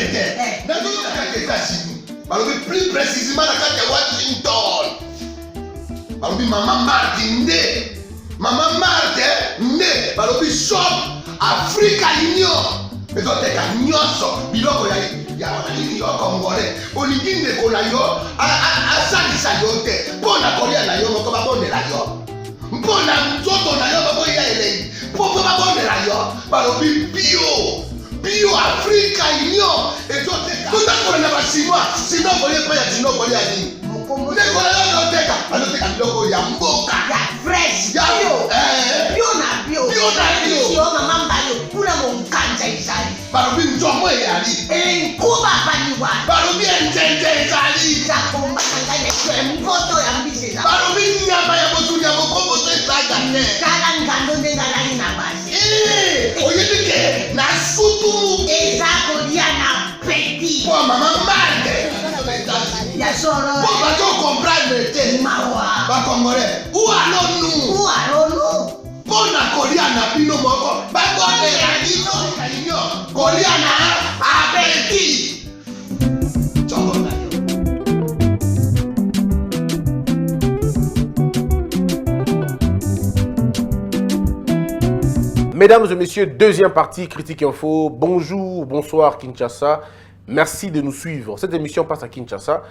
Angleterre. Dans les États-Unis. Plus précisément dans Washington. Maman Martin né. Maman Martin né. Balobi shop Africa Union. Mais donc t'es nyonso biloko ya wanani yo Congolais. Olingi ndeko na yo asalisa yo te. Mpona kolia na yo moko babondela yo. Mpona nzoto na yo baboya elei. Poko babondela yo. Balobi bio Africa Union. Et donc t'es na basinois. Sinon kolia pa ya sinon kolia ni. Ndeko na yo teka. Aloteka biloko ya mboka. Ya fresh. Ya bio. Yo mama mbayo kuna mkanja izali. Barobi njomo yali. Kuba baniwa. Barobi njenje izali. Zakomba ngane kwe mvoto ya mbise. Barobi nyama ya botu ya bokombo to isaga ne. Kala ngando ndengalani na basi. Oyedike na sutu. Ezako dia na petit. Kwa mama mande. Ya soro. Pour pas qu'on comprenne te. Mawa. Ba Congolais. Où allons-nous? Pona kolia na bino moko. Ba kondela bino. Kolia na abeti. Chongo na yo. Mesdames et messieurs, deuxième partie, Critique Info. Bonjour, bonsoir Kinshasa. Merci de nous suivre. Cette émission passe à Kinshasa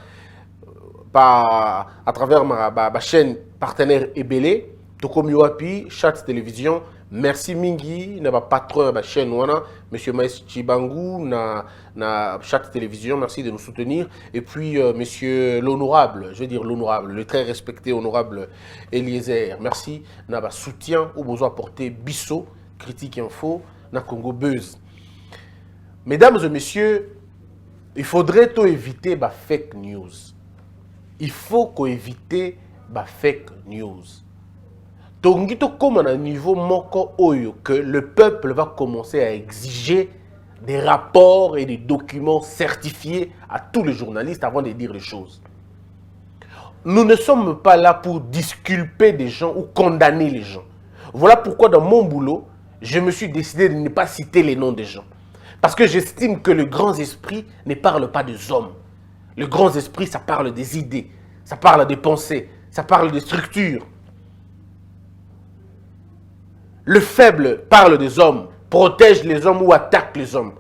à travers ma chaîne partenaire Ebélé, Tokomi Wapi, Chat Télévision. Merci Mingi, na patron de ma chaîne wana, Monsieur Maïs Chibangu, na Chat Télévision. Merci de nous soutenir. Et puis Monsieur l'honorable, je veux dire l'honorable, le très respecté honorable Eliezer. Merci na soutien au besoin apporté Bisso, Critique Info, na Congo Buzz. Mesdames et messieurs, il faudrait éviter les fake news. Il faut éviter les fake news. Donc, comme à un niveau moko oyo que le peuple va commencer à exiger des rapports et des documents certifiés à tous les journalistes avant de dire les choses. Nous ne sommes pas là pour disculper des gens ou condamner les gens. Voilà pourquoi dans mon boulot, je me suis décidé de ne pas citer les noms des gens. Parce que j'estime que le grand esprit ne parle pas des hommes. Le grand esprit, ça parle des idées, ça parle des pensées, ça parle des structures. Le faible parle des hommes, protège les hommes ou attaque les hommes.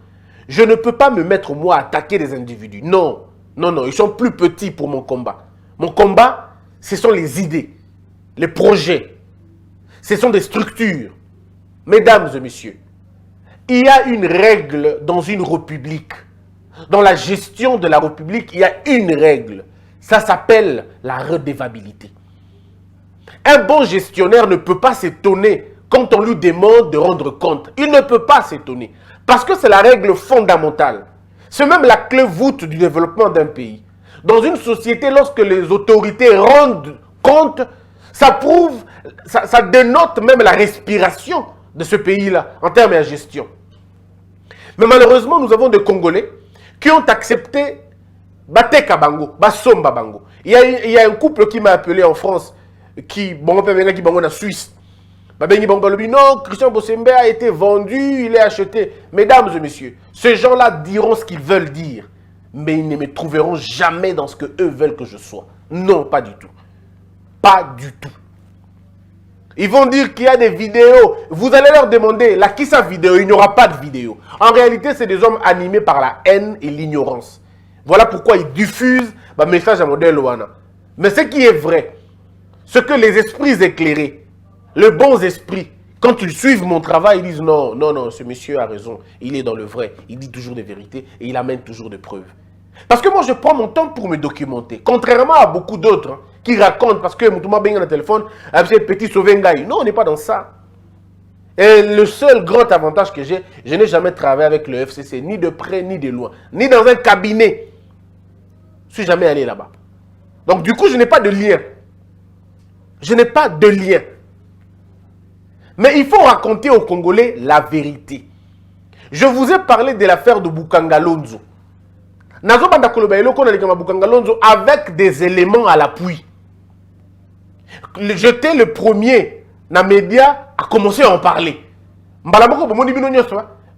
Je ne peux pas me mettre, moi, à attaquer des individus. Non, ils sont plus petits pour mon combat. Mon combat, ce sont les idées, les projets, ce sont des structures. Mesdames et messieurs, il y a une règle dans une république. Dans la gestion de la république, il y a une règle. Ça s'appelle la redevabilité. Un bon gestionnaire ne peut pas s'étonner quand on lui demande de rendre compte. Il ne peut pas s'étonner. Parce que c'est la règle fondamentale. C'est même la clé voûte du développement d'un pays. Dans une société, lorsque les autorités rendent compte, ça prouve, ça dénote même la respiration de ce pays-là en termes de gestion. Mais malheureusement, nous avons des Congolais qui ont accepté Bateka Bango, Basomba Bango. Il y a un couple qui m'a appelé en France, qui en Suisse. Non, Christian Bossembe a été vendu, il est acheté. Mesdames et messieurs, ces gens-là diront ce qu'ils veulent dire, mais ils ne me trouveront jamais dans ce que eux veulent que je sois. Non, pas du tout. Pas du tout. Ils vont dire qu'il y a des vidéos. Vous allez leur demander, là, qui sa vidéo? Il n'y aura pas de vidéo. En réalité, c'est des hommes animés par la haine et l'ignorance. Voilà pourquoi ils diffusent le message à modèle Luana. Mais ce qui est vrai, ce que les esprits éclairés, les bons esprits, quand ils suivent mon travail, ils disent non, ce monsieur a raison, il est dans le vrai, il dit toujours des vérités et il amène toujours des preuves. Parce que moi, je prends mon temps pour me documenter. Contrairement à beaucoup d'autres qui racontent, parce que Moutouma Benga dans le téléphone, c'est petit sauvengaï. Non, on n'est pas dans ça. Et le seul grand avantage que j'ai, je n'ai jamais travaillé avec le FCC, ni de près, ni de loin, ni dans un cabinet. Je ne suis jamais allé là-bas. Donc du coup, je n'ai pas de lien. Je n'ai pas de lien. Mais il faut raconter aux Congolais la vérité. Je vous ai parlé de l'affaire de Bukangalonzo. Avec des éléments à l'appui. J'étais le premier dans les médias à commencer à en parler.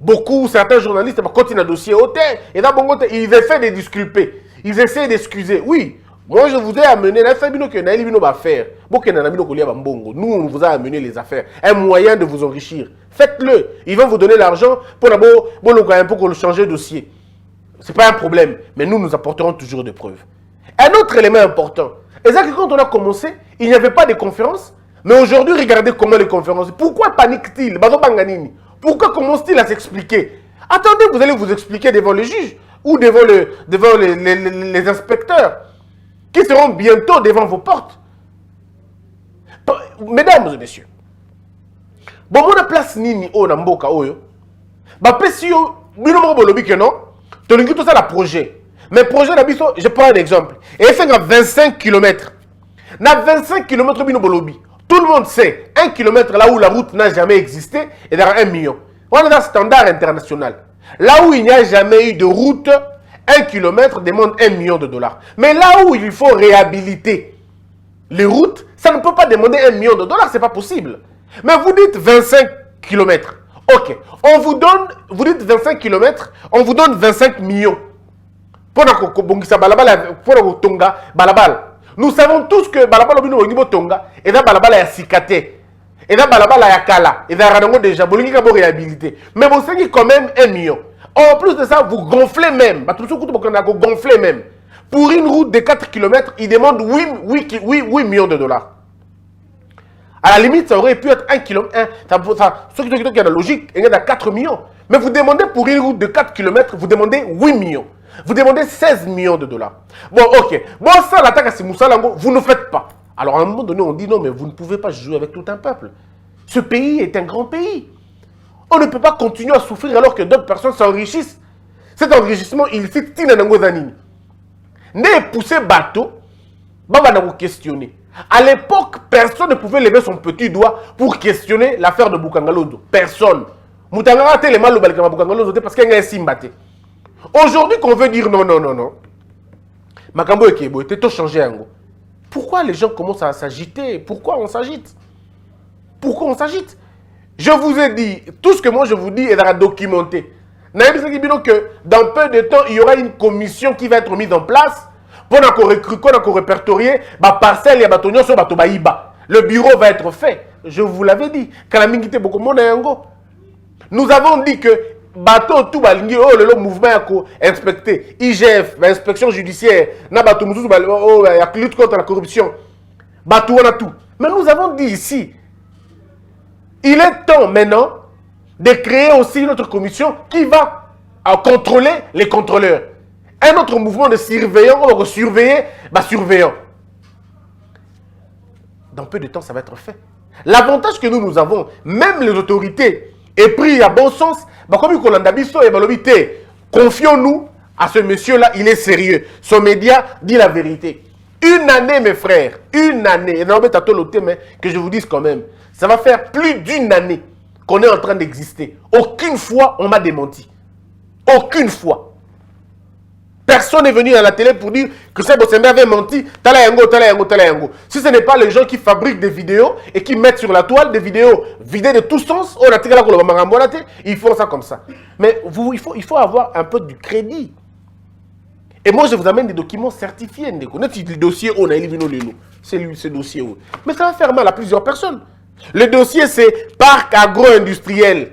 Beaucoup, certains journalistes, continuent à dossier hôtel. Et dans bon côté, ils essaient de disculper. Ils essaient d'excuser. Oui, moi je vous ai amené, nous on vous a amené les affaires. Un moyen de vous enrichir. Faites-le. Ils vont vous donner l'argent pour le changer de dossier. Ce n'est pas un problème. Mais nous apporterons toujours des preuves. Un autre élément important. Et c'est que quand on a commencé, il n'y avait pas de conférences. Mais aujourd'hui, regardez comment les conférences. Pourquoi panique-t-il? Pourquoi commence-t-il à s'expliquer? Attendez, vous allez vous expliquer devant les juges ou devant les inspecteurs qui seront bientôt devant vos portes. Mesdames et messieurs, bon, on a place nini o na mboka oyo. Ba pesi yo bino mo bolobi que non. Tolingi tout ça la projet. Mais projet na biso, je prends un exemple. Et c'est à 25 km. Na 25 km bino bolobi. Tout le monde sait, 1 km là où la route n'a jamais existé est dans 1 million. On est dans un standard international. Là où il n'y a jamais eu de route, 1 km demande 1 million de dollars. Mais là où il faut réhabiliter les routes, ça ne peut pas demander 1 million de dollars, c'est pas possible. Mais vous dites 25 km. Ok, on vous donne, vous dites 25 km, on vous donne 25 millions. Pour Tonga, balabal. Nous savons tous que balabal au niveau Tonga, et là balabal a Sikate, et là balabal a Kala, et là Ranongo déjà, Bolingi a réhabilité. Mais vous savez quand même 1 million. En plus de ça, vous gonflez même. Vous gonflez même. Pour une route de 4 km, il demande 8 millions de dollars. À la limite, ça aurait pu être 1 km. Ce qui est la logique, il y a 4 millions. Mais vous demandez pour une route de 4 km, vous demandez 8 millions. Vous demandez 16 millions de dollars. Bon, ok. Bon, ça, l'attaque à Simoussa Lango, vous ne faites pas. Alors, à un moment donné, on dit non, mais vous ne pouvez pas jouer avec tout un peuple. Ce pays est un grand pays. On ne peut pas continuer à souffrir alors que d'autres personnes s'enrichissent. Cet enrichissement, il cite Tinanangozanini. Né poussé bateau, Baba n'a pas questionné. À l'époque, personne ne pouvait lever son petit doigt pour questionner l'affaire de Bukangalondo. Personne. Moutangara a tellement le balkama Bukangalondo parce qu'il y a un simbate. Aujourd'hui, qu'on veut dire non, non, non, non. Makambo et Kebo, t'es tout changé en gros. Pourquoi les gens commencent à s'agiter? Pourquoi on s'agite? Pourquoi on s'agite? Je vous ai dit, tout ce que moi je vous dis est documenté. Que dans peu de temps, il y aura une commission qui va être mise en place pour qu'on répertorier parcelle et batonio sur Batobaïba. Le bureau va être fait. Je vous l'avais dit. Nous avons dit que bateau tout le mouvement inspecté, IGF, inspection judiciaire, na bateau lutte contre la corruption. Bateau on a tout. Mais nous avons dit ici, il est temps maintenant de créer aussi notre commission qui va contrôler les contrôleurs. Un autre mouvement de surveillants, on va surveiller, surveillants. Dans peu de temps, ça va être fait. L'avantage que nous avons, même les autorités, est pris à bon sens, comme confions-nous à ce monsieur-là, il est sérieux. Son média dit la vérité. Une année, mes frères, une année, et non, que je vous dise quand même, ça va faire plus d'une année qu'on est en train d'exister. Aucune fois, on m'a démenti. Aucune fois. Personne n'est venu à la télé pour dire que Sebo Sembe avait menti. Talayango, talayango, talayango. Si ce n'est pas les gens qui fabriquent des vidéos et qui mettent sur la toile des vidéos vidées de tout sens, ils font ça comme ça. Mais il faut avoir un peu du crédit. Et moi, je vous amène des documents certifiés. Le dossier, on a éliminé c'est ce dossier. Mais ça va faire mal à plusieurs personnes. Le dossier, c'est Parc agro-industriel.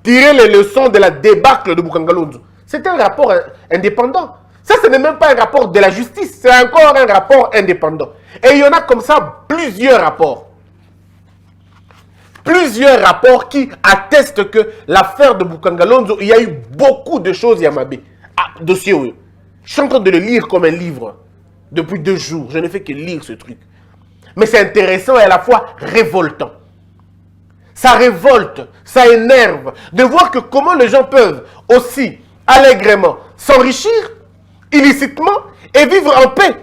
Tirer les leçons de la débâcle de Bukangalondo. C'est un rapport indépendant. Ça, ce n'est même pas un rapport de la justice. C'est encore un rapport indépendant. Et il y en a comme ça plusieurs rapports. Plusieurs rapports qui attestent que l'affaire de Bukangalondo, il y a eu beaucoup de choses, Yamabé. Dossier, oui. Je suis en train de le lire comme un livre. Depuis 2 jours, je ne fais que lire ce truc. Mais c'est intéressant et à la fois révoltant. Ça révolte, ça énerve de voir que comment les gens peuvent aussi allègrement s'enrichir illicitement et vivre en paix.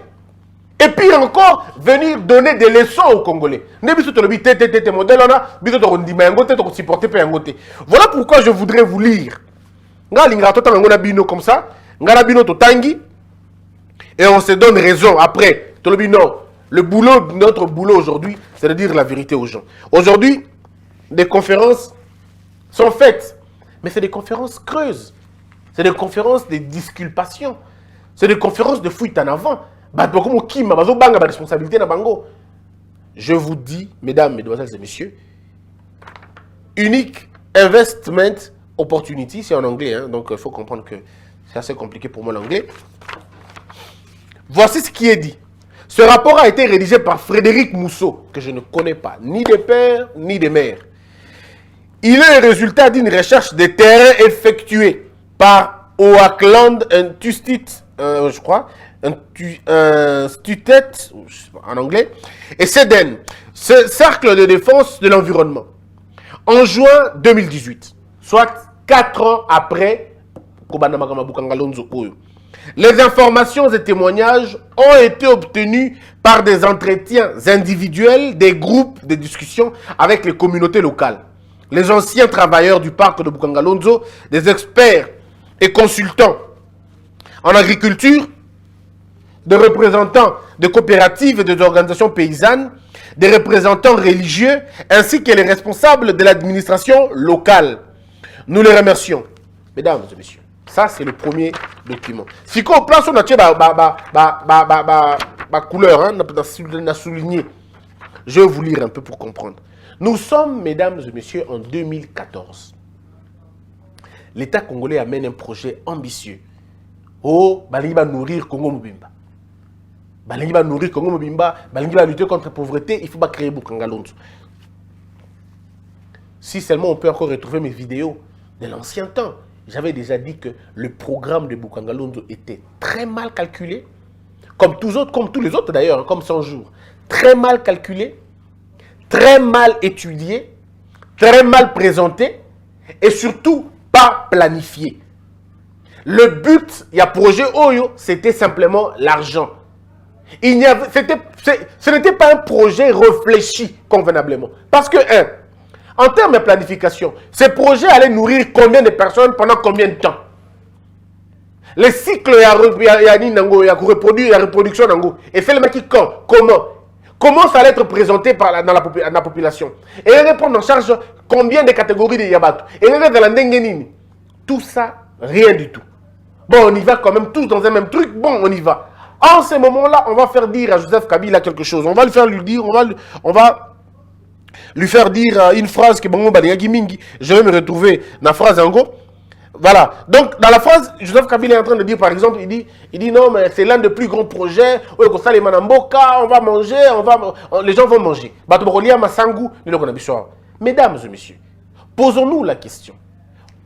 Et puis encore, venir donner des leçons aux Congolais. Voilà pourquoi je voudrais vous lire. Comme ça, et on se donne raison après. Le boulot, notre boulot aujourd'hui, c'est de dire la vérité aux gens. Aujourd'hui, des conférences sont faites. Mais c'est des conférences creuses. C'est des conférences de disculpation. C'est des conférences de fuite en avant. Je vous dis, mesdames, mesdemoiselles et messieurs, Unique Investment Opportunity, c'est en anglais, hein, donc il faut comprendre que c'est assez compliqué pour moi l'anglais. Voici ce qui est dit. Ce rapport a été rédigé par Frédéric Mousseau, que je ne connais pas, ni des pères, ni des mères. Il est le résultat d'une recherche de terrain effectuée par Oakland Institute, je crois, Institute, en anglais, et CEDEN, ce cercle de défense de l'environnement, en juin 2018, soit 4 ans après les informations et témoignages ont été obtenus par des entretiens individuels, des groupes de discussion avec les communautés locales, les anciens travailleurs du parc de Bukangalonzo, des experts et consultants en agriculture, des représentants de coopératives et des organisations paysannes, des représentants religieux, ainsi que les responsables de l'administration locale. Nous les remercions. Mesdames et messieurs, ça c'est le premier document. Si on place on a couleur, hein, on a souligné. Je vais vous lire un peu pour comprendre. Nous sommes, mesdames et messieurs, en 2014. L'État congolais amène un projet ambitieux. Oh, balingi va nourrir Congo Mobimba. Balingi va nourrir Congo Mobimba, balingi va lutter contre la pauvreté, il faut pas créer Bukangalonzo. Si seulement on peut encore retrouver mes vidéos de l'ancien temps, j'avais déjà dit que le programme de Bukangalonzo était très mal calculé, comme tous les autres d'ailleurs, comme 100 jours. Très mal calculé, très mal étudié, très mal présenté et surtout pas planifié. Le but, il y a projet Oyo, c'était simplement l'argent. Ce n'était pas un projet réfléchi convenablement. Parce que, en termes de planification, ce projet allait nourrir combien de personnes pendant combien de temps? Les cycles, il y a reproduction, et c'est le mec qui quand? Comment ça allait être présenté dans la population? Et il prendre en charge combien de catégories de Yabato? Et tout ça, rien du tout. Bon, on y va quand même tous dans un même truc. Bon, on y va. En ce moment-là, on va faire dire à Joseph Kabila quelque chose. On va lui faire lui dire, on va lui faire dire une phrase que Bango Baliagi Mingi. Je vais me retrouver dans la phrase en gros. Voilà. Donc, dans la phrase, Joseph Kabila est en train de dire, par exemple, il dit non, mais c'est l'un des plus grands projets. On va manger, les gens vont manger. Mesdames et messieurs, posons-nous la question.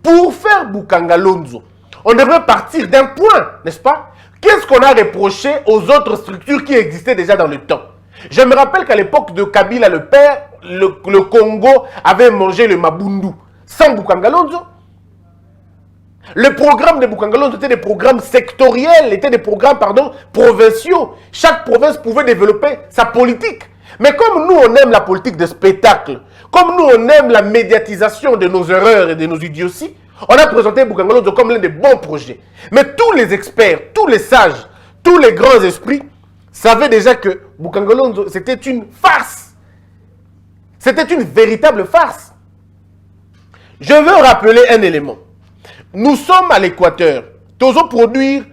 Pour faire Bukangalonzo, on devrait partir d'un point, n'est-ce pas? Qu'est-ce qu'on a reproché aux autres structures qui existaient déjà dans le temps? Je me rappelle qu'à l'époque de Kabila le père, le Congo avait mangé le Mabundu sans Bukangalonzo. Le programme de Bukangalonzo était des programmes sectoriels, étaient des programmes, provinciaux. Chaque province pouvait développer sa politique. Mais comme nous, on aime la politique de spectacle, comme nous, on aime la médiatisation de nos erreurs et de nos idioties, on a présenté Bukangalonzo comme l'un des bons projets. Mais tous les experts, tous les sages, tous les grands esprits savaient déjà que Bukangalonzo, c'était une farce. C'était une véritable farce. Je veux rappeler un élément. Nous sommes à l'équateur. Tozo produire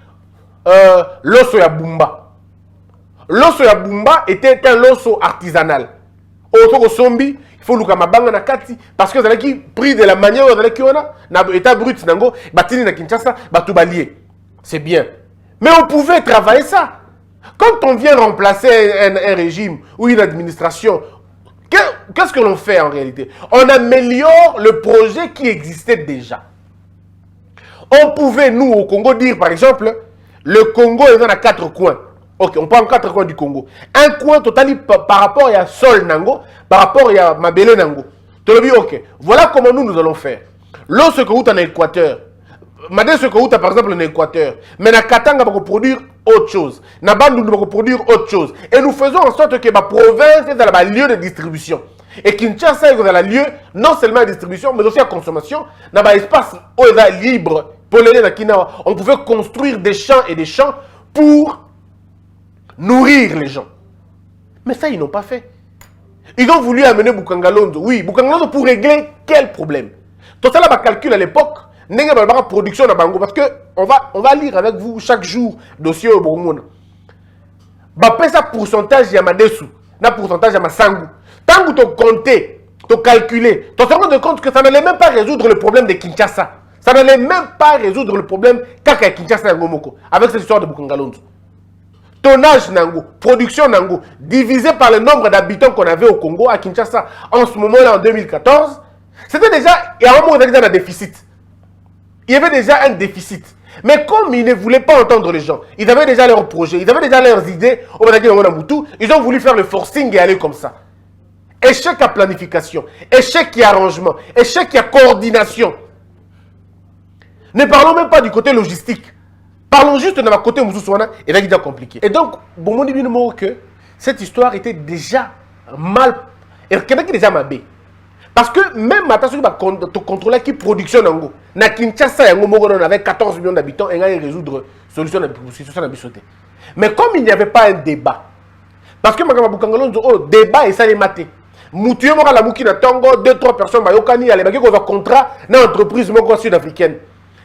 l'osso ya Bumba. L'osso ya Bumba était un osso artisanal. Autour sombi, il faut luka mabanga na kati parce que vous avez pris de la manière où vous avez na état brut nango batini na Kinshasa batubalier. C'est bien. Mais on pouvait travailler ça. Quand on vient remplacer un régime ou une administration, qu'est-ce que l'on fait en réalité? On améliore le projet qui existait déjà. On pouvait, nous, au Congo, dire, par exemple, le Congo est dans 4 coins. Ok, on parle en 4 coins du Congo. Un coin total par rapport à Sol Nango, par rapport à Mabele Nango. Tu le dis, ok. Voilà comment nous allons faire. Lorsque vous êtes en Équateur, Madé ce que vous êtes par exemple en Équateur, mais na Katanga va produire autre chose. Na Bandundu va produire autre chose. Et nous faisons en sorte que la province est dans le lieu de distribution. Et Kinshasa est dans le lieu non seulement de distribution, mais aussi de consommation. Dans l'espace où il est libre, on pouvait construire des champs et des champs pour nourrir les gens. Mais ça, ils n'ont pas fait. Ils ont voulu amener Bukangalonzo. Oui, Bukangalonzo pour régler quel problème? Tout ça, là, calcul à l'époque, n'est pas production de bango. Parce que on va lire avec vous chaque jour dossier au Bourgogne. Bah, ça pourcentage, il y a ma dessous. Na pourcentage, il y a ma sangou. Tant que tu comptes, tu calculer, tu te rends compte que ça n'allait même pas résoudre le problème de Kinshasa. Ça n'allait même pas résoudre le problème Kaka Kinshasa et Ngomoko. Avec cette histoire de Bukangalonzo. Tonnage Nango, production Nango, divisé par le nombre d'habitants qu'on avait au Congo, à Kinshasa, en ce moment-là, en 2014, c'était déjà, il y a un moment où il y avait un déficit. Il y avait déjà un déficit. Mais comme ils ne voulaient pas entendre les gens, ils avaient déjà leurs projets, ils avaient déjà leurs idées, ils ont voulu faire le forcing et aller comme ça. Échec à planification, échec à arrangement, échec à coordination. Ne parlons même pas du côté logistique. Parlons juste de la côté Moussousouana et là, il est compliqué. Et donc, bon, on dit que cette histoire était déjà mal. Et quelqu'un qui est déjà mabé. Parce que même attention, tu contrôles qui production Nango. Na Kinshasa, on avait 14 millions d'habitants et on a résoudre solution de bisoté. Mais comme il n'y avait pas un débat, parce que Magama Bukangalonzo, oh, débat et ça les maté. Moutoué Mora la Mouki na Tango, 2-3 personnes, Bayokani, allez, Bagé, qu'on a contrat dans l'entreprise sud-africaine.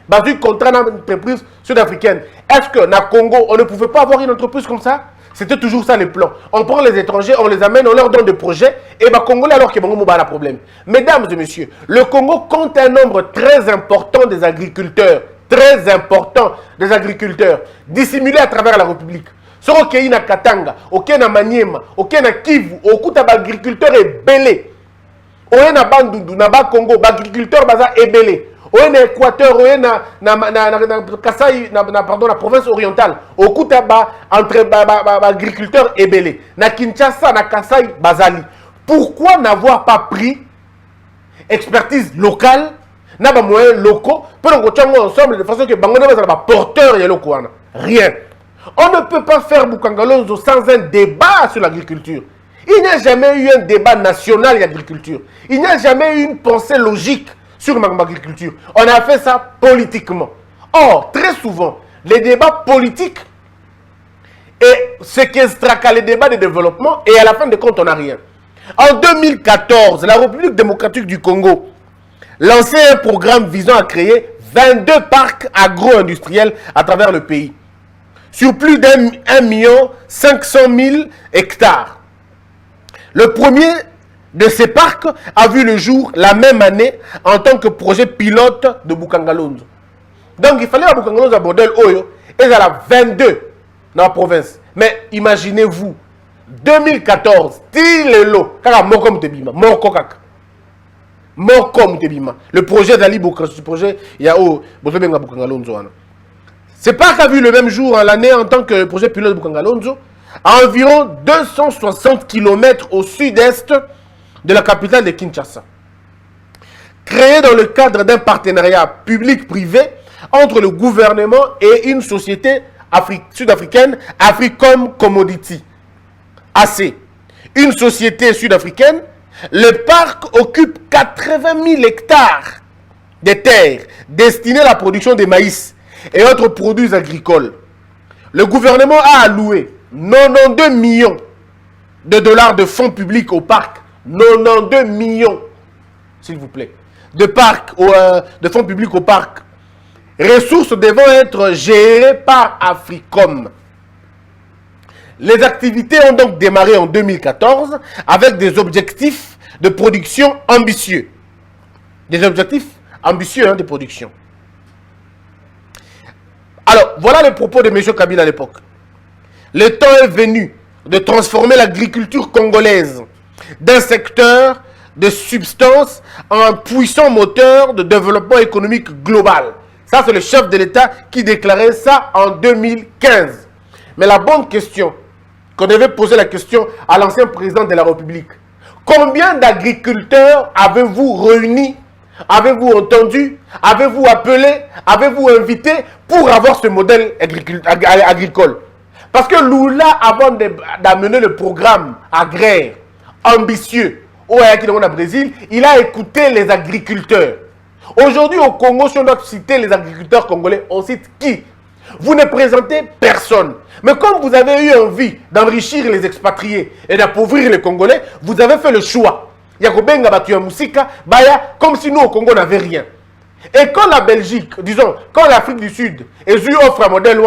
Basé contrat dans l'entreprise sud-africaine. Est-ce que dans Congo, on ne pouvait pas avoir une entreprise comme ça? C'était toujours ça le plan. On prend les étrangers, on les amène, on leur donne des projets. Et bah Congolais alors qu'il y a un problème. Mesdames et messieurs, le Congo compte un nombre très important des agriculteurs. Très important des agriculteurs. Dissimulés à travers la République. Sur Okei na Katanga, Okei na Maniema, Okei na Kivu, Okuta bagriculteur est belé. Oye na Bandundu, na Congo, agriculteur baza est belé. Oye na Équateur, oye na Kasai, pardon, la province orientale. Okuta ba entre agriculteurs et belé. Na Kinshasa, na Kasai, bazali. Pourquoi n'avoir pas pris expertise locale, na ba moyens locaux, pour nous ensemble de façon que Bangoné va porteur et locaux. Rien. On ne peut pas faire Bukangalonzo sans un débat sur l'agriculture. Il n'y a jamais eu un débat national d'agriculture. Il n'y a jamais eu une pensée logique sur l'agriculture. On a fait ça politiquement. Or, très souvent, les débats politiques et ce qui est les débats de développement et à la fin de compte, on n'a rien. En 2014, la République démocratique du Congo lançait un programme visant à créer 22 parcs agro-industriels à travers le pays. Sur plus d'1 500 000 hectares. Le premier de ces parcs a vu le jour la même année en tant que projet pilote de Bukangalonzo. Donc il fallait à Bukangalonzo à Bordel Oyo et à la 22 dans la province. Mais imaginez-vous, 2014, Tilelo, Kaka Mokom Tebima, Mokokak. Mokom Tebima. Le projet d'Ali Boukra, ce projet, il y a Bozobenga Bukangalonzo. C'est pas qu'a vu le même jour à l'année en tant que projet pilote de Bukangalonzo, à environ 260 km au sud-est de la capitale de Kinshasa. Créé dans le cadre d'un partenariat public-privé entre le gouvernement et une société sud-africaine, Africom Commodity, AC. Une société sud-africaine, le parc occupe 80 000 hectares de terres destinées à la production de maïs et autres produits agricoles. Le gouvernement a alloué 92 millions de dollars de fonds publics au parc. 92 millions, s'il vous plaît, de fonds publics au parc. Ressources devant être gérées par Africom. Les activités ont donc démarré en 2014 avec des objectifs de production ambitieux. Des objectifs ambitieux de production. Alors, voilà les propos de M. Kabila à l'époque. Le temps est venu de transformer l'agriculture congolaise d'un secteur de substance en un puissant moteur de développement économique global. Ça, c'est le chef de l'État qui déclarait ça en 2015. Mais la bonne question, qu'on devait poser la question à l'ancien président de la République, combien d'agriculteurs avez-vous réunis? Avez-vous entendu? Avez-vous appelé? Avez-vous invité pour avoir ce modèle agricole? Parce que Lula, avant d'amener le programme agraire ambitieux au Brésil, il a écouté les agriculteurs. Aujourd'hui, au Congo, si on doit citer les agriculteurs congolais, on cite qui? Vous ne présentez personne. Mais comme vous avez eu envie d'enrichir les expatriés et d'appauvrir les Congolais, vous avez fait le choix Il y a Kobenga Batuya Moussika, comme si nous au Congo n'avait rien. Et quand la Belgique, disons, quand l'Afrique du Sud, ils offre un modèle,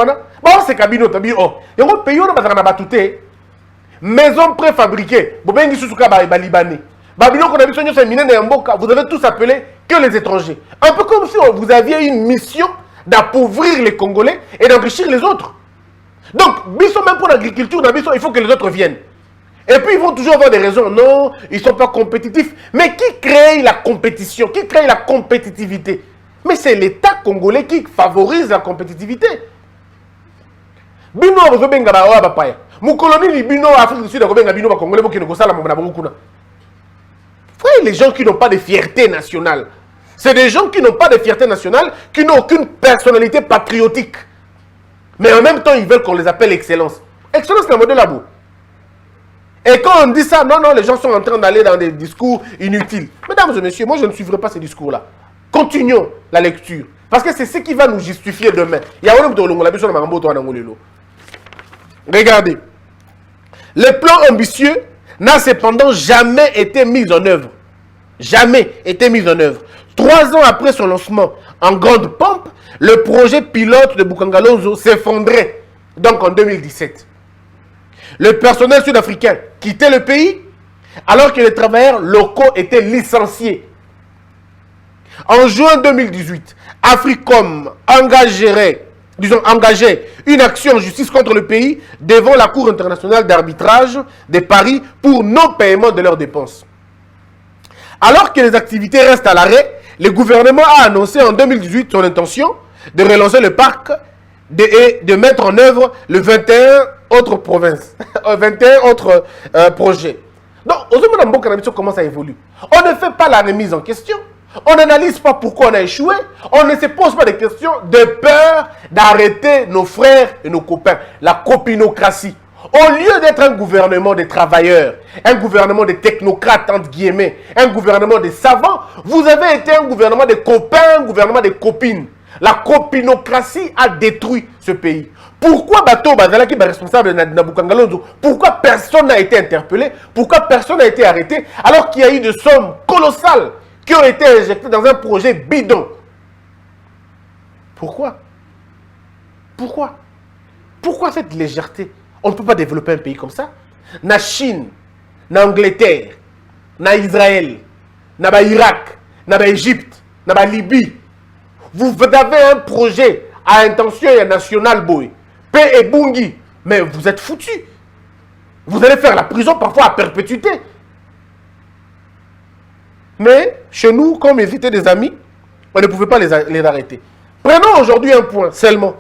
c'est Kabino, il y a un pays où on a battuté, maison préfabriquée, Bobengi Susuka Libanais. Babylone, vous avez tous appelé que les étrangers. Un peu comme si vous aviez une mission d'appauvrir les Congolais et d'enrichir les autres. Donc, même pour l'agriculture, il faut que les autres viennent. Et puis, ils vont toujours avoir des raisons. Non, ils ne sont pas compétitifs. Mais qui crée la compétition? Qui crée la compétitivité? Mais c'est l'État congolais qui favorise la compétitivité. Bino, vous avez un Moukoloni, Bino, Afrique du Sud, Bino, Congolais, qui ne les gens qui n'ont pas de fierté nationale. C'est des gens qui n'ont pas de fierté nationale, qui n'ont aucune personnalité patriotique. Mais en même temps, ils veulent qu'on les appelle excellence. Excellence, c'est un modèle à bout. Et quand on dit ça, non, les gens sont en train d'aller dans des discours inutiles. Mesdames et messieurs, moi je ne suivrai pas ces discours-là. Continuons la lecture. Parce que c'est ce qui va nous justifier demain. Regardez. Le plan ambitieux n'a cependant jamais été mis en œuvre. Jamais été mis en œuvre. 3 ans après son lancement en grande pompe, le projet pilote de Bukangalonzo s'effondrait. Donc en 2017. Le personnel sud-africain quittait le pays alors que les travailleurs locaux étaient licenciés. En juin 2018, Africom engageait une action en justice contre le pays devant la Cour internationale d'arbitrage de Paris pour non-paiement de leurs dépenses. Alors que les activités restent à l'arrêt, le gouvernement a annoncé en 2018 son intention de relancer le parc et de mettre en œuvre le 21 autres provinces, 21 autres projets. Donc, comment ça évolue? On ne fait pas la remise en question. On n'analyse pas pourquoi on a échoué. On ne se pose pas de questions de peur d'arrêter nos frères et nos copains. La copinocratie. Au lieu d'être un gouvernement de travailleurs, un gouvernement de technocrates, entre guillemets, un gouvernement de savants, vous avez été un gouvernement de copains, un gouvernement de copines. La copinocratie a détruit ce pays. Pourquoi Bato Bazalaki est responsable de Nabukangalonzo? Pourquoi personne n'a été interpellé? Pourquoi personne n'a été arrêté? Alors qu'il y a eu des sommes colossales qui ont été injectées dans un projet bidon. Pourquoi? Pourquoi cette légèreté? On ne peut pas développer un pays comme ça. Na Chine, na Angleterre, na Israël, na Irak, na Égypte, na Libye. Vous avez un projet à intention et national boy. Paix et Bungi. Mais vous êtes foutus. Vous allez faire la prison parfois à perpétuité. Mais chez nous, comme ils étaient des amis, on ne pouvait pas les arrêter. Prenons aujourd'hui un point seulement.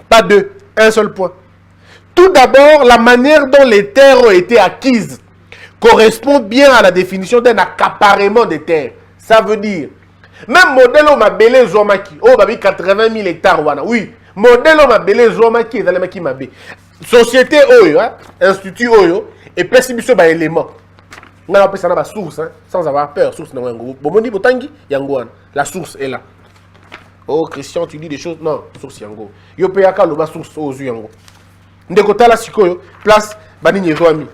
Pas deux, un seul point. Tout d'abord, la manière dont les terres ont été acquises correspond bien à la définition d'un accaparement des terres. Ça veut dire, même modèle où ma belé Zomaki, oh, 80 000 hectares, oui, modèle où ma belé Zomaki, Zalemaki Mabé. Société Oyo, Institut Oyo, et Pessibiso ba élément. On a appelé ça la source, sans avoir peur, source non yango. Bomoni Botangi, Yangoan. La source est là. Oh, Christian, tu dis des choses, non, source Yango. Yo peyaka lo ba source aux yeux Yango. Ndekota la sikoyo, place Banini Zoami.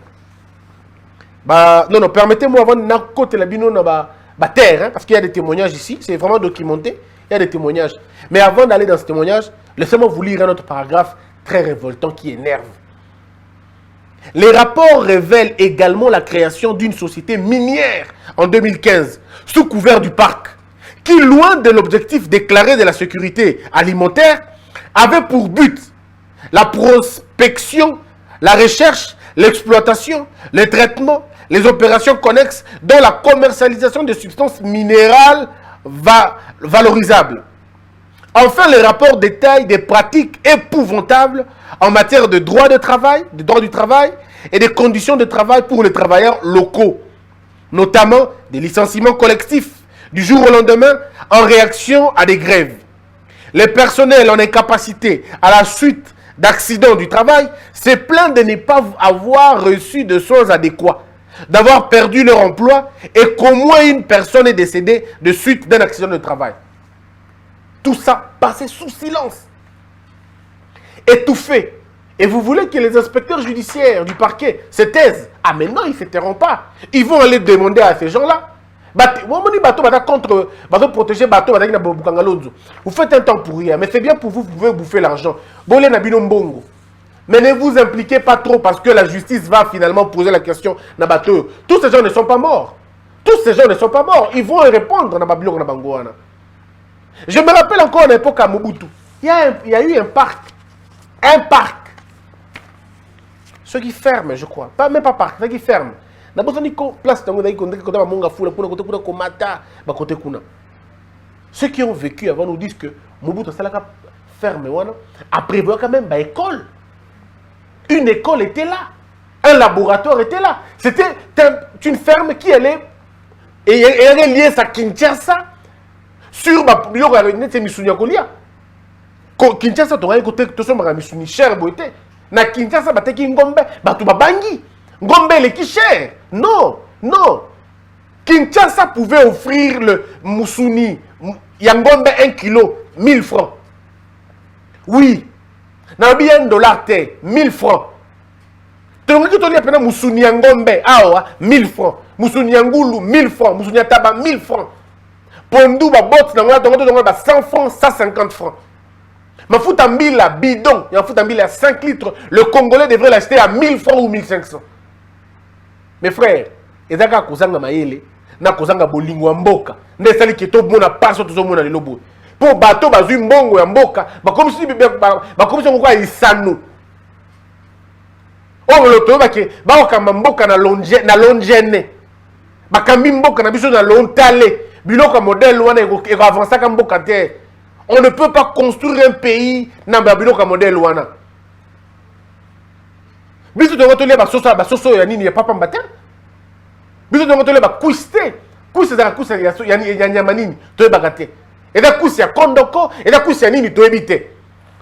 Non, permettez-moi avant de côté la bino na terre, parce qu'il y a des témoignages ici, c'est vraiment documenté, il y a des témoignages. Mais avant d'aller dans ce témoignage, laissez-moi vous lire un autre paragraphe très révoltant qui énerve. Les rapports révèlent également la création d'une société minière en 2015, sous couvert du parc, qui, loin de l'objectif déclaré de la sécurité alimentaire, avait pour but la prospection, la recherche, l'exploitation, le traitement, les opérations connexes, dont la commercialisation de substances minérales valorisables. Enfin, le rapport détaille des pratiques épouvantables en matière de droit de travail, de droit du travail et des conditions de travail pour les travailleurs locaux, notamment des licenciements collectifs du jour au lendemain en réaction à des grèves. Les personnels en incapacité à la suite d'accidents du travail se plaignent de ne pas avoir reçu de soins adéquats, d'avoir perdu leur emploi et qu'au moins une personne est décédée de suite d'un accident de travail. Tout ça passé sous silence. Étouffé Et vous voulez que les inspecteurs judiciaires du parquet se taisent? Ah mais non, ils ne se tairont pas. Ils vont aller demander à ces gens-là. Vous faites un temps pour rien, mais c'est bien pour vous, vous pouvez bouffer l'argent. Mais ne vous impliquez pas trop parce que la justice va finalement poser la question. Tous ces gens ne sont pas morts. Tous ces gens ne sont pas morts. Ils vont répondre. Je me rappelle encore à l'époque à Mobutu. Il y a eu un parc. Un parc. Ceux qui ferment, je crois. Même pas parc, ceux qui ferment. Ceux qui ont vécu avant nous disent que Mobutu Salaka ferme. Après, quand même une école. Une école était là. Un laboratoire était là. C'était une ferme qui allait liée à Kinshasa sur Kinshasa, tu as côté de cher beauté. Na Kinshasa, tu as ngombe, tu babangi. Ngombe est qui cher. Non, non. Kinshasa pouvait offrir le Moussuni, Yangombe 1 kilo, 1000 francs. Oui. Na bien $, 1000 francs. Tu as dit que Moussuni Yangombe, 1000 francs. Moussuni Yangoulou, 1000 francs. Moussuni Yataba, 1000 francs. Pondou, bot, 100 francs, 150 francs. Ma foutambila bidon, il y a un foutambila à 5 litres. Le Congolais devrait l'acheter à 1000 francs ou 1500. Mes frères, ezaka kozanga maele, na kozanga bolingo mboka. Nde sali keto mona paso to mona lelobo. Po bato bazui mbongo ya mboka, ba comme si ngoko isanu. O loto ba ke ba okamba mboka na longene. Ba kambi mboka na biso na lontale. Biloko modèle wana eko avancer ka mboka te. On ne peut pas construire un pays dans le modèle wana. Biso to ngoto le ba soso ya nini ya papa mbata. Biso to ngoto le ba kuiste. Kuiste za kuiste ya nyama nini to ebakate. Et da kuiste ya kondoko, et da kuiste ya nini to ebite.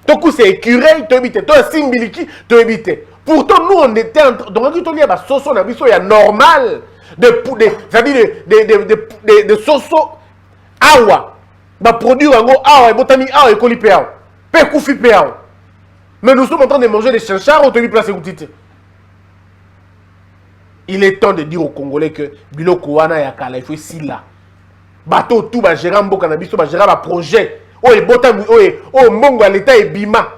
To kuiste écureuil to ebite, to simbiliki to ebite. Pourtant nous on était donc ngoto le ba soso na biso ya normal c'est-à-dire de soso awa. Ba produire en gros awa et botami awa et kolipe awa. Pe koufi pe awa. Mais nous sommes en train de manger des chinchards au tenu place goutite. Il est temps de dire aux Congolais que biloko wana ya kala il faut ici là. Bateau tout ba gérer mboka na biso ba gérer ba projet. O e botami o mbongo à l'état et bima.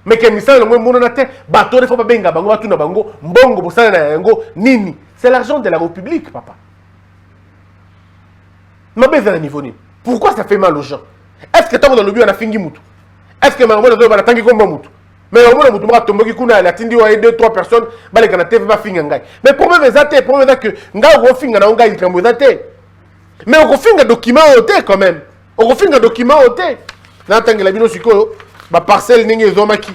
Mais que misala le mona na te bateau ne faut pas benga bango batu na bango mbongo bosala na yango nini. C'est l'argent de la République papa. Ma beza na niveau ni. Pourquoi ça fait mal aux gens? Est-ce que tu as dans le but à fingi mutu? Est-ce que Margot doit la tangi comme mutu? Mais au moins mutu m'a tombé kuna la tindi wa 2-3 personnes ba les kana TV va finga ngai. Mais problème ezate, problème est que ngai go finga na ngai kambo ezate. Mais on finga document oté quand même. On finga document oté. Na tangi la bino sikoyo ba parcelle ningi ezomaki.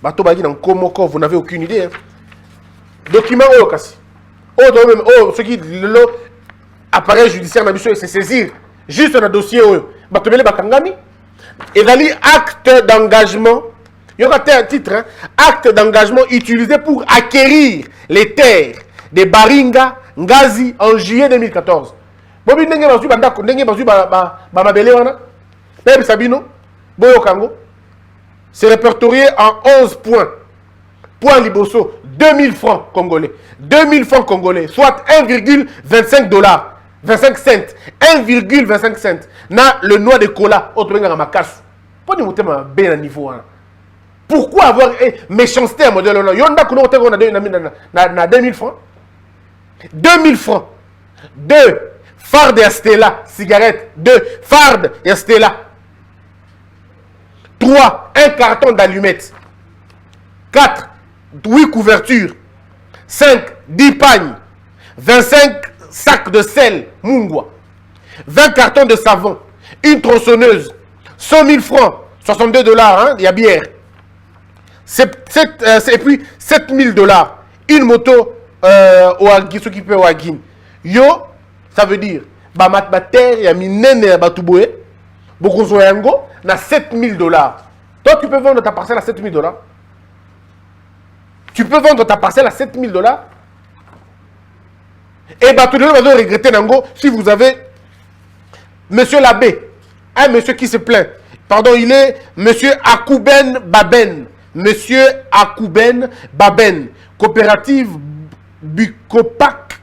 Ba to ba gi na komoko, vous n'avez aucune idée. Hein? Document o kasi. O do même ce qui le appareil judiciaire na biso et se saisir juste un dossier batobele bakangami et dali acte d'engagement il y aura un titre hein? Acte d'engagement utilisé pour acquérir les terres de Baringa Ngazi en juillet 2014 bobi ndenge bazu bandako ndenge bazu ba mabele wana na Sabino boyo kango c'est répertorié en 11 points. Point liboso 2000 francs congolais 2000 francs congolais soit 1,25 $. 25 cents, 1,25 cents. Na le noix de cola, autre chose ma casse. Pas de monter ma bien à niveau. Pourquoi avoir méchanceté à modèle là? Yonda kuno te on a na 2000 francs. 2000 francs. 2 fardes et Stella cigarette, 2 fardes et Stella. 3 un carton d'allumettes. 4 8 couvertures. 5 10 pagnes. 25 sacs de sel, mungwa, 20 cartons de savon, une tronçonneuse, 100 000 francs, 62 $, hein, il y a bière. Et puis 7 000 $, une moto ce qui peut au Agin. Yo, ça veut dire, bah terre, il y a minene à Batouboé, beaucoup soyango, na 7 000 $. Toi, tu peux vendre ta parcelle à 7 000 $. Tu peux vendre ta parcelle à 7 000 $. Et bah tout le monde va regretter Nango si vous avez monsieur l'abbé, un monsieur qui se plaint. Pardon, il est monsieur Akouben Baben, Monsieur Akouben Baben, coopérative Bukopak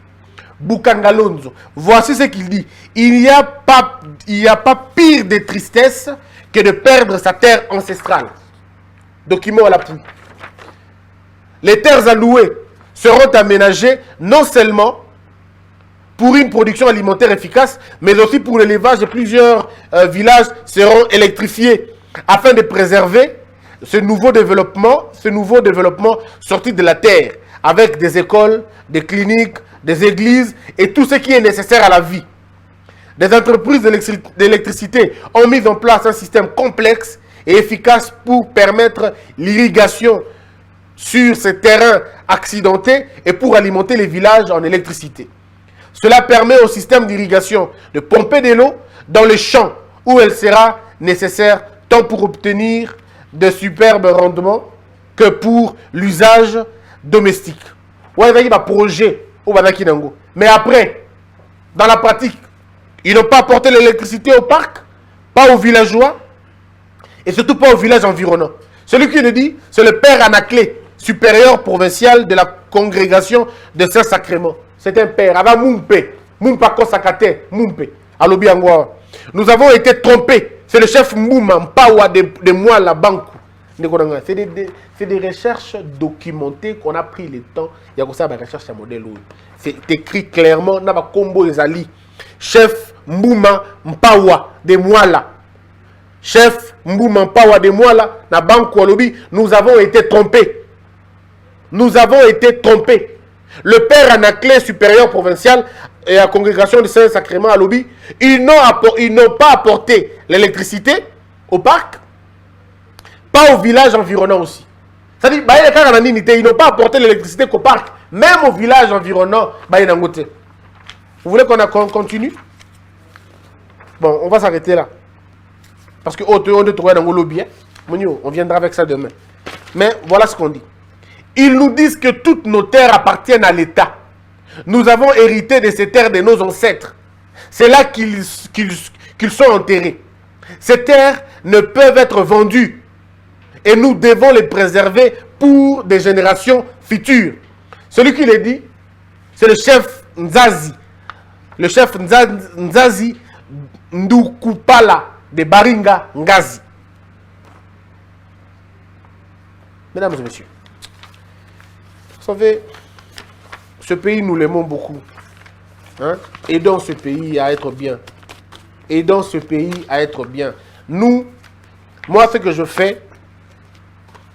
Bukangalonzo. Voici ce qu'il dit. Il n'y a pas pire de tristesse que de perdre sa terre ancestrale. Document à l'appui. Les terres allouées seront aménagées non seulement pour une production alimentaire efficace, mais aussi pour l'élevage, et plusieurs villages seront électrifiés afin de préserver ce nouveau développement sorti de la terre, avec des écoles, des cliniques, des églises et tout ce qui est nécessaire à la vie. Des entreprises d'électricité ont mis en place un système complexe et efficace pour permettre l'irrigation sur ces terrains accidentés et pour alimenter les villages en électricité. Cela permet au système d'irrigation de pomper de l'eau dans les champs où elle sera nécessaire tant pour obtenir de superbes rendements que pour l'usage domestique. Ouais, il y a un projet. Mais après, dans la pratique, ils n'ont pas apporté l'électricité au parc, pas aux villageois, et surtout pas aux villages environnants. Celui qui le dit, c'est le père Anaclé, supérieur provincial de la congrégation de Saint-Sacrement. C'est un père. Nous avons été trompés. C'est le chef Mbouma Mpawa de moi la banque. C'est des recherches documentées qu'on a pris le temps. Il y a des recherches à modèle. C'est écrit clairement dans le combo des alliés. Chef Mbouma Mpawa de moi là. Chef Mbouma Mpawa de moi là. La banque Walobi, nous avons été trompés. Nous avons été trompés. Le père Anaclé, supérieur provincial et la congrégation de Saint-Sacrement à Lobby, ils n'ont pas apporté l'électricité au parc, pas au village environnant aussi. C'est-à-dire, ils n'ont pas apporté l'électricité qu'au parc, même au village environnant. Vous voulez qu'on continue? Bon, on va s'arrêter là. Parce que on viendra avec ça demain. Mais voilà ce qu'on dit. Ils nous disent que toutes nos terres appartiennent à l'État. Nous avons hérité de ces terres de nos ancêtres. C'est là qu'ils sont enterrés. Ces terres ne peuvent être vendues. Et nous devons les préserver pour des générations futures. Celui qui les dit, c'est le chef Nzazi. Le chef Nzazi Ndukupala de Baringa Ngazi. Mesdames et messieurs, vous savez, ce pays, nous l'aimons beaucoup. Hein? Aidons ce pays à être bien. Aidons ce pays à être bien. Nous, moi, ce que je fais,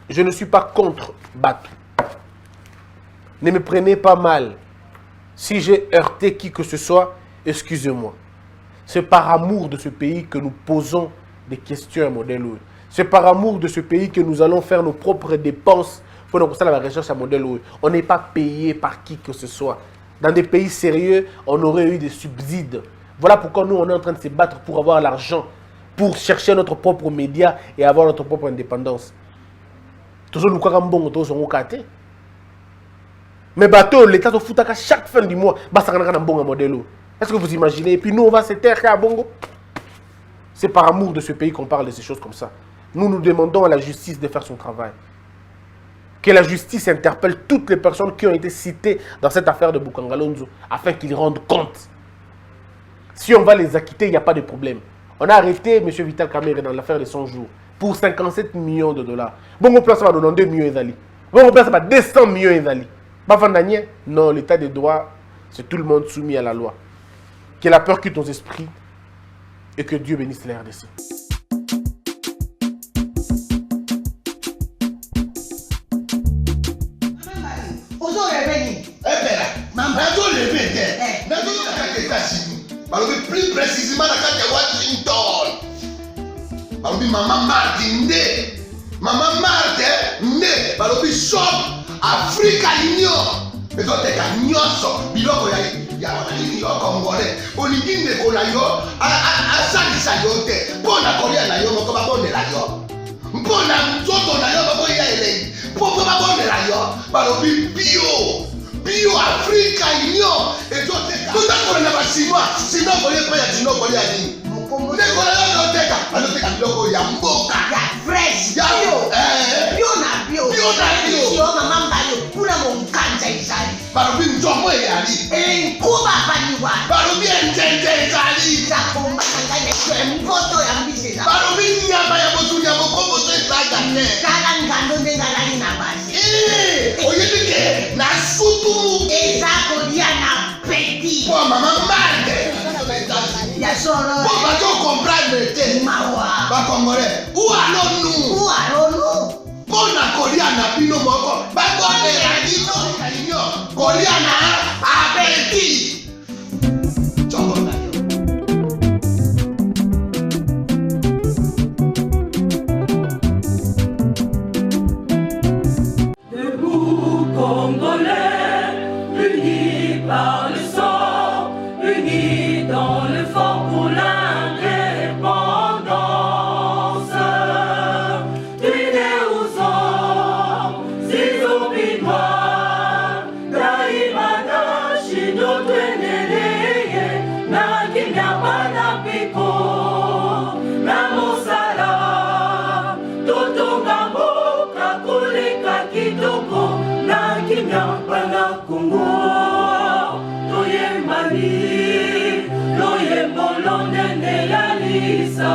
je ne suis pas contre Batou. Ne me prenez pas mal. Si j'ai heurté qui que ce soit, excusez-moi. C'est par amour de ce pays que nous posons des questions à modèle. C'est par amour de ce pays que nous allons faire nos propres dépenses. Il faut donc ça la recherche à modèle. On n'est pas payé par qui que ce soit. Dans des pays sérieux, on aurait eu des subsides. Voilà pourquoi nous, on est en train de se battre pour avoir l'argent, pour chercher notre propre média et avoir notre propre indépendance. Mais bateau, l'État se fout à chaque fin du mois. Est-ce que vous imaginez? Et puis nous, on va se taire à Bongo. C'est par amour de ce pays qu'on parle de ces choses comme ça. Nous, nous demandons à la justice de faire son travail. Que la justice interpelle toutes les personnes qui ont été citées dans cette affaire de Bukangalonzo afin qu'ils rendent compte. Si on va les acquitter, il n'y a pas de problème. On a arrêté M. Vital Kamerhe dans l'affaire de 100 jours pour 57 millions de dollars. Bon, on place ça va donner 2 millions d'ali. Bon, on place ça va 200 millions d'ali. Non, l'état de droit, c'est tout le monde soumis à la loi. Que la peur quitte nos esprits et que Dieu bénisse la RDC. Plus précisément dans Washington. Maman Martin né. Maman Martin né. Balobi shop Africa Union. Mais on est à Nyoso. Biloko ya yo congolais. Olingi ne kola yo a salisa yo te. Pona kolia na yo moko ba bonela yo. Mpona nzoto na yo ba boya ele. Poko ba bonela yo. Balobi bio Africa Union. Et toi t'es tout à fait na chinois. Sinon kolia pa ya chinois kolia ni. Ndé kola yo teka. Baloteka biloko ya mboka. Ya fresh. Ya bio na Yo mama mbayo kuna monkanja izali. balobi nzombo eyali Enkuba baniwa. balobi enjenje ezali Zakomba nanga nekwe mpoto ya mbisi ezali. balobi nyama ya motu ya mokomboso ezaga te Tala ngando ndenga nali na basi. oyebi ke na sutu Eza kolia na petit. mpo mama marde Ya soro. mpo bazokomprendre te Mawa. bakongolais ualonu Uaronu. mpo na kolia na bino moko bakondela bino réunion kolia na apeti nzongo na yo Debout Congolais, unis par le sang, unis dans le fort pour l'indépendance. Unis aux hommes, si obinois, daimana shido tweneleye, na kinyabana piko, na mosala, totonga mboka koleka kitoko, na kinyabana Kongo, toyembani, loyembo lonene ya lisa.